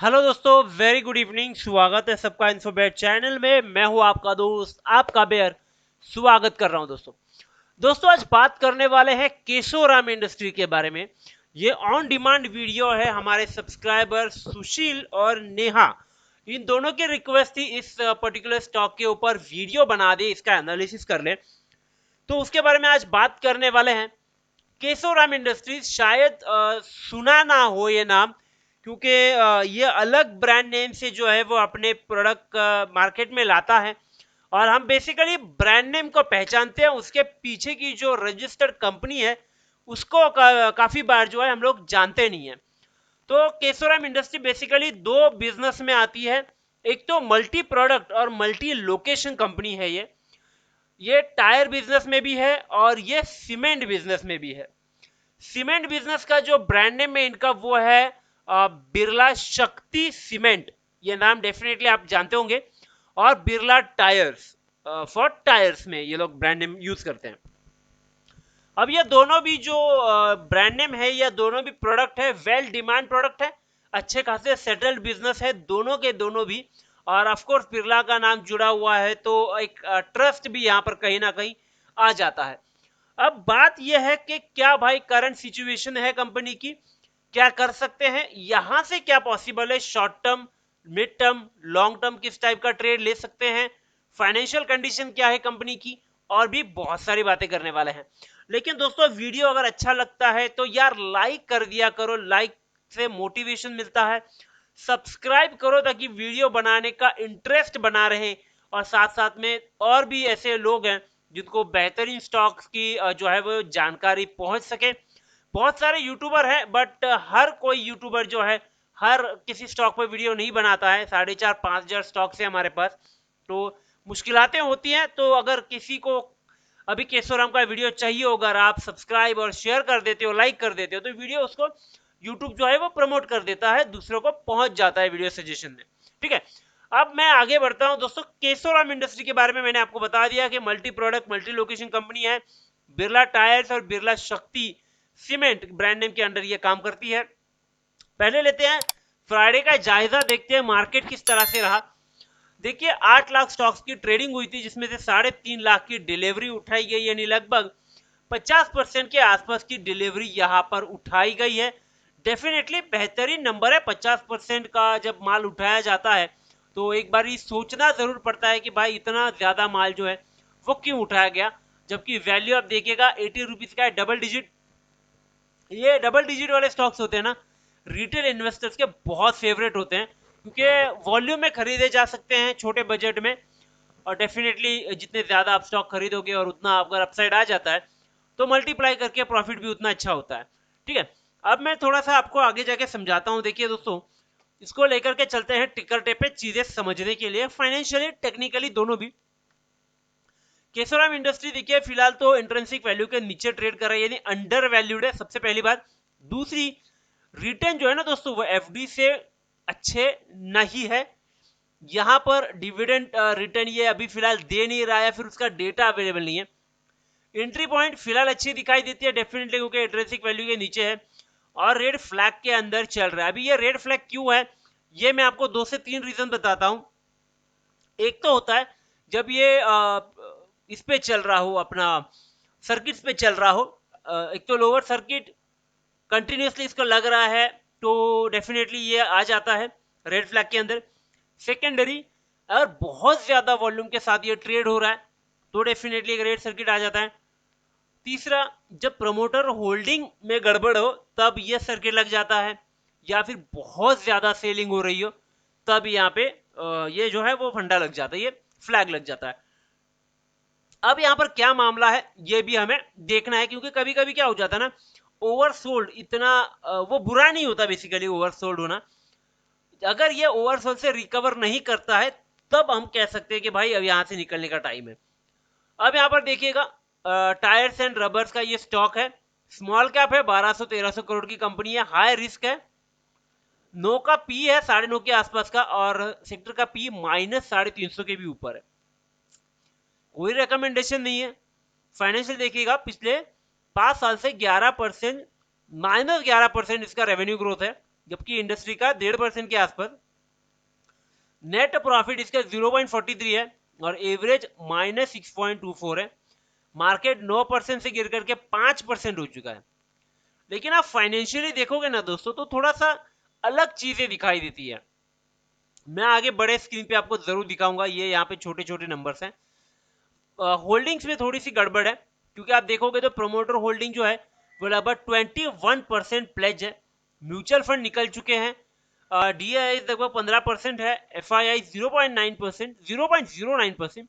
Hello दोस्तों, very good evening. स्वागत है सबका इन्फोबेट चैनल में। मैं हूं आपका दोस्त, आपका बेयर। स्वागत कर रहा हूं दोस्तों आज बात करने वाले हैं केशोराम इंडस्ट्री के बारे में। ये ऑन डिमांड वीडियो है। हमारे सब्सक्राइबर सुशील और नेहा, इन दोनों की रिक्वेस्ट थी इस पर्टिकुलर स्टॉक के ऊपर वीडियो बना दे, इसका एनालिसिस कर ले। तो उसके बारे में आज बात करने वाले हैं। केशोराम इंडस्ट्रीज, शायद सुना ना हो ये नाम, क्योंकि ये अलग ब्रांड नेम से जो है वो अपने प्रोडक्ट मार्केट में लाता है। और हम बेसिकली ब्रांड नेम को पहचानते हैं, उसके पीछे की जो रजिस्टर्ड कंपनी है उसको काफी बार जो है हम लोग जानते नहीं है। तो केशोराम इंडस्ट्री बेसिकली दो बिजनेस में आती है। एक तो मल्टी प्रोडक्ट और मल्टी लोकेशन कंपनी है। ये टायर बिजनेस में भी है और ये सीमेंट बिजनेस में भी है। सीमेंट बिजनेस का जो ब्रांड नेम है इनका वो है बिरला शक्ति सीमेंट। ये नाम डेफिनेटली आप जानते होंगे। और बिरला टायर्स, फॉर टायर्स में ये लोग ब्रांड नेम यूज करते हैं। अब ये दोनों भी जो ब्रांड नेम है, ये दोनों भी प्रोडक्ट है, वेल डिमांड प्रोडक्ट है, अच्छे खासे सेटल्ड बिजनेस है दोनों के दोनों भी। और ऑफ कोर्स बिरला का नाम जुड़ा हुआ है तो एक ट्रस्ट भी यहाँ पर कहीं ना कहीं आ जाता है। अब बात यह है कि क्या भाई करंट सिचुएशन है कंपनी की, क्या कर सकते हैं, यहां से क्या पॉसिबल है, short term, mid term, long term किस टाइप का ट्रेड ले सकते हैं, फाइनेंशियल कंडीशन क्या है कंपनी की, और भी बहुत सारी बातें करने वाले हैं। लेकिन दोस्तों वीडियो अगर अच्छा लगता है तो यार लाइक कर दिया करो, लाइक से मोटिवेशन मिलता है। सब्सक्राइब करो ताकि वीडियो बनाने का इंटरेस्ट बना रहे। और साथ साथ में और भी ऐसे लोग हैं जिनको बेहतरीन स्टॉक्स की जो है वो जानकारी पहुंच सके। बहुत सारे यूट्यूबर हैं बट हर कोई यूट्यूबर जो है हर किसी स्टॉक पर वीडियो नहीं बनाता है। 4,500-5,000 स्टॉक है हमारे पास, तो मुश्किलातें होती हैं। तो अगर किसी को अभी केशोराम का वीडियो चाहिए होगा, अगर आप सब्सक्राइब और शेयर कर देते हो, लाइक कर देते हो, तो वीडियो उसको यूट्यूब जो है वो प्रमोट कर देता है, दूसरों को पहुंच जाता है वीडियो सजेशन में। ठीक है, अब मैं आगे बढ़ता हूं दोस्तों। केशोराम इंडस्ट्री के बारे में मैंने आपको बता दिया कि multi product multi location company है। बिरला टायर्स और बिरला शक्ति सीमेंट ब्रांड नेम के अंडर ये काम करती है। पहले लेते हैं फ्राइडे का जायजा, देखते हैं मार्केट किस तरह से रहा। देखिए 8 लाख स्टॉक्स की ट्रेडिंग हुई थी, जिसमें से 3.5 लाख की डिलीवरी उठाई गई, यानी लगभग 50% के आसपास की डिलीवरी यहां पर उठाई गई है। डेफिनेटली बेहतरीन नंबर है। 50% का जब माल उठाया जाता है तो एक बार ये सोचना जरूर पड़ता है कि भाई इतना ज्यादा माल जो है वो क्यों उठाया गया, जबकि वैल्यू आप देखिएगा 80 रुपीज का है, डबल डिजिट। ये डबल डिजिट वाले स्टॉक्स होते हैं ना, रिटेल इन्वेस्टर्स के बहुत फेवरेट होते हैं, क्योंकि वॉल्यूम में खरीदे जा सकते हैं छोटे बजट में। और डेफिनेटली जितने ज्यादा आप स्टॉक खरीदोगे और उतना अगर अपसाइड आ जाता है तो मल्टीप्लाई करके प्रॉफिट भी उतना अच्छा होता है। ठीक है, अब मैं थोड़ा सा आपको आगे जाके समझाता हूँ। देखिए दोस्तों, इसको लेकर के चलते हैं टिकर टेप पे चीजें समझने के लिए, फाइनेंशियली टेक्निकली दोनों भी। केशोराम इंडस्ट्री देखिए फिलहाल तो इंट्रेंसिक वैल्यू के नीचे ट्रेड कर रहा है, यानी अंडर वैल्यूड है, सबसे पहली बात। दूसरी, रिटर्न जो है ना दोस्तों वो एफडी से अच्छे नहीं है। यहां पर डिविडेंड रिटर्न ये अभी फिलहाल दे नहीं रहा है, फिर उसका डेटा अवेलेबल नहीं है। एंट्री पॉइंट फिलहाल अच्छी दिखाई देती है डेफिनेटली, क्योंकि इंट्रेंसिक वैल्यू के नीचे है और रेड फ्लैग के अंदर चल रहा है। अभी ये रेड फ्लैग क्यों है, ये मैं आपको 2 से 3 रीजन बताता हूं। एक तो होता है जब ये इस पे चल रहा हो, अपना सर्किट्स पे चल रहा हो। एक तो लोअर सर्किट कंटिन्यूसली इसको लग रहा है तो डेफिनेटली ये आ जाता है रेड फ्लैग के अंदर। सेकेंडरी, अगर बहुत ज्यादा वॉल्यूम के साथ ये ट्रेड हो रहा है तो डेफिनेटली एक रेड सर्किट आ जाता है। तीसरा, जब प्रमोटर होल्डिंग में गड़बड़ हो तब ये सर्किट लग जाता है, या फिर बहुत ज्यादा सेलिंग हो रही हो तब यहाँ पे ये जो है वो फंडा लग जाता है, ये फ्लैग लग जाता है। अब यहाँ पर क्या मामला है ये भी हमें देखना है, क्योंकि कभी कभी क्या हो जाता है ना, ओवरसोल्ड इतना वो बुरा नहीं होता बेसिकली ओवरसोल्ड होना। अगर ये ओवरसोल्ड से रिकवर नहीं करता है तब हम कह सकते हैं कि भाई अब यहाँ से निकलने का टाइम है। अब यहाँ पर देखिएगा टायर्स एंड रबर्स का ये स्टॉक है, स्मॉल कैप है, 1200-1300 करोड़ की कंपनी है, हाई रिस्क है। नो का पी है 9.5 के आसपास का, और सेक्टर का पी -350 के भी ऊपर है। कोई रिकमेंडेशन नहीं है। फाइनेंशियल देखिएगा, पिछले 5 साल से 11%, -11% इसका रेवेन्यू ग्रोथ है, जबकि इंडस्ट्री का 1.5% के आसपास। नेट प्रॉफिट इसका 0.43 है और एवरेज -6.24 है। मार्केट 9% से गिर करके 5% हो चुका है। लेकिन आप फाइनेंशियली देखोगे ना दोस्तों तो थोड़ा सा अलग चीजें दिखाई देती है। मैं आगे बड़े स्क्रीन पे आपको जरूर दिखाऊंगा, ये यहाँ पे छोटे छोटे नंबर्स हैं। होल्डिंग्स में थोड़ी सी गड़बड़ है, क्योंकि आप देखोगे तो प्रोमोटर होल्डिंग जो है वो लगभग 21% प्लेज है। म्यूचुअल फंड निकल चुके हैं। DII लगभग 15% है, FII 0.9%, 0.09%,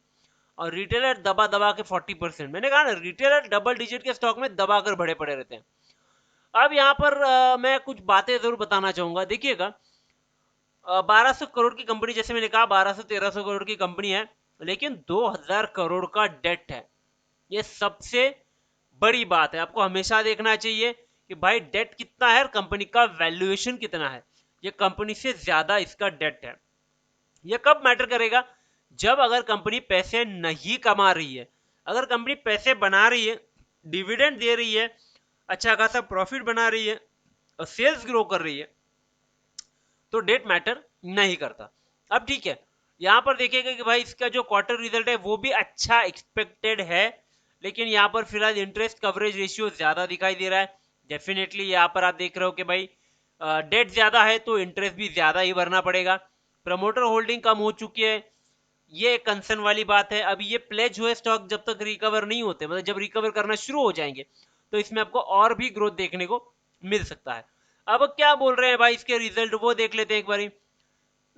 और रिटेलर दबा दबा के 40%। मैंने कहा ना, रिटेलर डबल डिजिट के स्टॉक में दबा कर बड़े पड़े रहते हैं। अब यहाँ पर मैं कुछ बातें जरूर बताना चाहूंगा। देखिएगा, 1200 करोड़ की कंपनी, जैसे मैंने कहा 1200-1300 करोड़ की कंपनी है, लेकिन 2000 करोड़ का डेट है। ये सबसे बड़ी बात है, आपको हमेशा देखना चाहिए कि भाई डेट कितना है और कंपनी का वैल्यूएशन कितना है। ये कंपनी से ज्यादा इसका डेट है। ये कब मैटर करेगा? जब अगर कंपनी पैसे नहीं कमा रही है, अगर कंपनी पैसे बना रही है, डिविडेंड दे रही है, अच्छा खासा प्रॉफिट बना रही है और सेल्स ग्रो कर रही है, तो डेट मैटर नहीं करता। अब ठीक है, यहां पर देखिएगा कि भाई इसका जो क्वार्टर रिजल्ट है वो भी अच्छा एक्सपेक्टेड है, लेकिन यहां पर फिलहाल इंटरेस्ट कवरेज रेशियो ज्यादा दिखाई दे रहा है। डेफिनेटली यहां पर आप देख रहे हो कि भाई डेट ज्यादा है तो इंटरेस्ट भी ज्यादा ही भरना पड़ेगा। प्रमोटर होल्डिंग कम हो चुकी है, ये एक कंसर्न वाली बात है। अभी ये प्लेज हुए स्टॉक जब तक रिकवर नहीं होते, मतलब जब रिकवर करना शुरू हो जाएंगे, तो इसमें आपको और भी ग्रोथ देखने को मिल सकता है। अब क्या बोल रहे हैं भाई इसके रिजल्ट, वो देख लेते हैं एक बारी।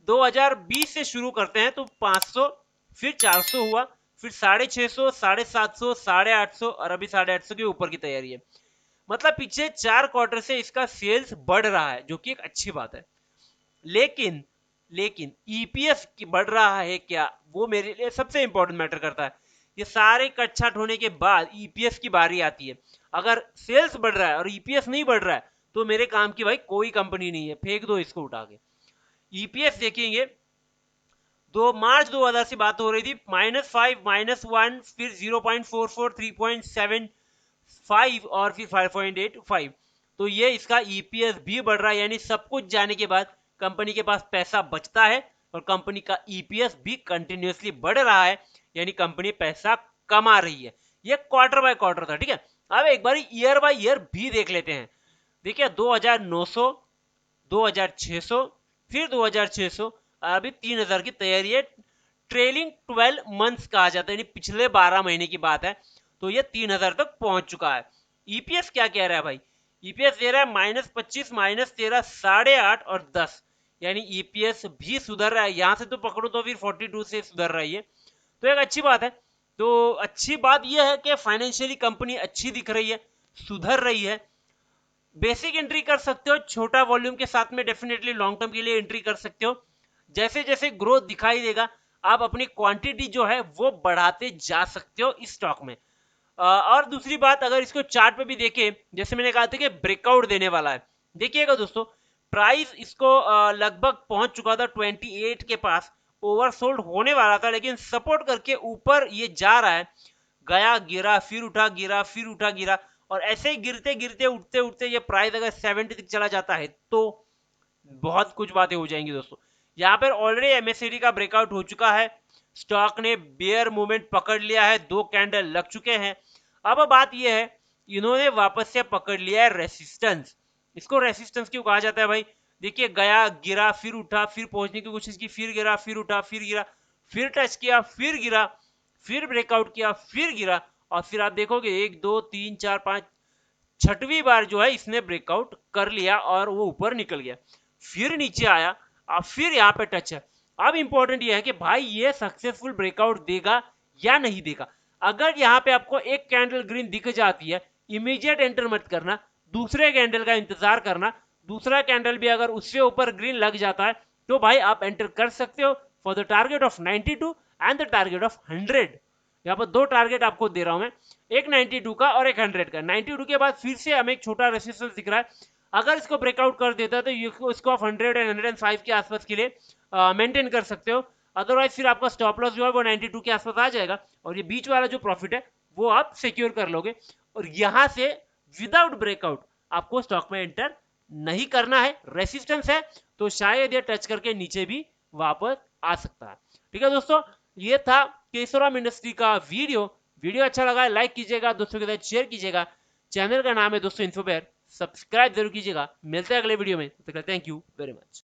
2020 से शुरू करते हैं तो 500, फिर 400 हुआ, फिर 650, 750, 850 और अभी 850 के ऊपर की तैयारी है। मतलब पिछले 4 क्वार्टर से इसका सेल्स बढ़ रहा है, जो कि एक अच्छी बात है। लेकिन लेकिन ईपीएस बढ़ रहा है क्या, वो मेरे लिए सबसे इंपॉर्टेंट मैटर करता है। ये सारे कटछाट होने के बाद ईपीएस की बारी आती है। अगर सेल्स बढ़ रहा है और ईपीएस नहीं बढ़ रहा है तो मेरे काम की भाई कोई कंपनी नहीं है, फेंक दो इसको उठा के। ईपीएस देखेंगे, 2 मार्च 2000 से बात हो रही थी -5, -1, फिर 0.44, 3.75 और फिर 5.85। तो ये इसका ईपीएस भी बढ़ रहा है, यानी सब कुछ जाने के बाद कंपनी के पास पैसा बचता है और कंपनी का ईपीएस भी कंटिन्यूअसली बढ़ रहा है, यानी कंपनी पैसा कमा रही है। ये क्वार्टर बाय क्वार्टर था, ठीक है। अब एक बार ईयर बाय ईयर भी देख लेते हैं। देखिए 2900, 2600, फिर 2600, अभी 3000 की तैयारी है। ट्रेलिंग 12 मंथ्स कहा जाता है, यानी पिछले 12 महीने की बात है। तो ये 3000 तक पहुंच चुका है। ईपीएस क्या कह रहा है भाई? ईपीएस दे रहा है -25, -13, 8.5 और 10, यानी ईपीएस भी सुधर रहा है। यहां से तो पकड़ो तो फिर 42 से सुधर रही है, तो एक अच्छी बात है। तो अच्छी बात यह है कि फाइनेंशियली कंपनी अच्छी दिख रही है, सुधर रही है। बेसिक एंट्री कर सकते हो, छोटा वॉल्यूम के साथ में डेफिनेटली लॉन्ग टर्म के लिए एंट्री कर सकते हो। जैसे जैसे ग्रोथ दिखाई देगा आप अपनी क्वांटिटी जो है वो बढ़ाते जा सकते हो इस स्टॉक में। और दूसरी बात, अगर इसको चार्ट पे भी देखें, जैसे मैंने कहा था कि ब्रेकआउट देने वाला है। देखिएगा दोस्तों, प्राइस इसको लगभग पहुंच चुका था 28 के पास, ओवरसोल्ड होने वाला था, लेकिन सपोर्ट करके ऊपर ये जा रहा है। गया, गिरा, फिर उठा, गिरा, फिर उठा, गिरा, और ऐसे ही गिरते गिरते उठते उठते ये प्राइस अगर 70 तक चला जाता है तो बहुत कुछ बातें हो जाएंगी दोस्तों। यहाँ पर ऑलरेडी एमएससीडी का ब्रेकआउट हो चुका है, स्टॉक ने बेयर मूवमेंट पकड़ लिया है, 2 कैंडल लग चुके हैं। अब बात यह है, इन्होंने वापस से पकड़ लिया है रेसिस्टेंस। इसको रेसिस्टेंस क्यों कहा जाता है भाई? देखिए, गया, गिरा, फिर उठा, फिर पहुंचने की कोशिश की, फिर गिरा, फिर उठा, फिर गिरा, फिर टच किया, फिर गिरा, फिर ब्रेकआउट किया, फिर गिरा, और फिर आप देखोगे 1, 2, 3, 4, 5, छठवीं बार जो है इसने ब्रेकआउट कर लिया और वो ऊपर निकल गया, फिर नीचे आया, और फिर यहाँ पे टच है। अब इंपॉर्टेंट ये है कि भाई ये सक्सेसफुल ब्रेकआउट देगा या नहीं देगा। अगर यहाँ पे आपको एक कैंडल ग्रीन दिख जाती है, इमीडिएट एंटर मत करना, दूसरे कैंडल का इंतजार करना। दूसरा कैंडल भी अगर उससे ऊपर ग्रीन लग जाता है तो भाई आप एंटर कर सकते हो for the target of 92 and the target of 100। यहाँ पर 2 टारगेट आपको दे रहा हूं मैं, एक 92 का और एक 100 का। 92 के बाद फिर से हमें एक छोटा रेसिस्टेंस दिख रहा है, अगर इसको ब्रेकआउट कर देता है तो इसको आप 100 एंड 105 के आसपास के लिए मेंटेन कर सकते हो। अदरवाइज फिर आपका स्टॉप लॉस जो है वो 92 के आसपास आ जाएगा और ये बीच वाला जो प्रॉफिट है वो आप सिक्योर कर लोगे, और यहां से विदाउट ब्रेकआउट आपको स्टॉक में एंटर नहीं करना है, रेसिस्टेंस है तो शायद ये टच करके नीचे भी वापस आ सकता है। ठीक है दोस्तों, ये था केशोराम इंडस्ट्री का वीडियो अच्छा लगा है लाइक कीजिएगा, दोस्तों के साथ शेयर कीजिएगा। चैनल का नाम है दोस्तों इन्फोबेयर, सब्सक्राइब जरूर कीजिएगा। मिलते हैं अगले वीडियो में, थैंक यू वेरी मच।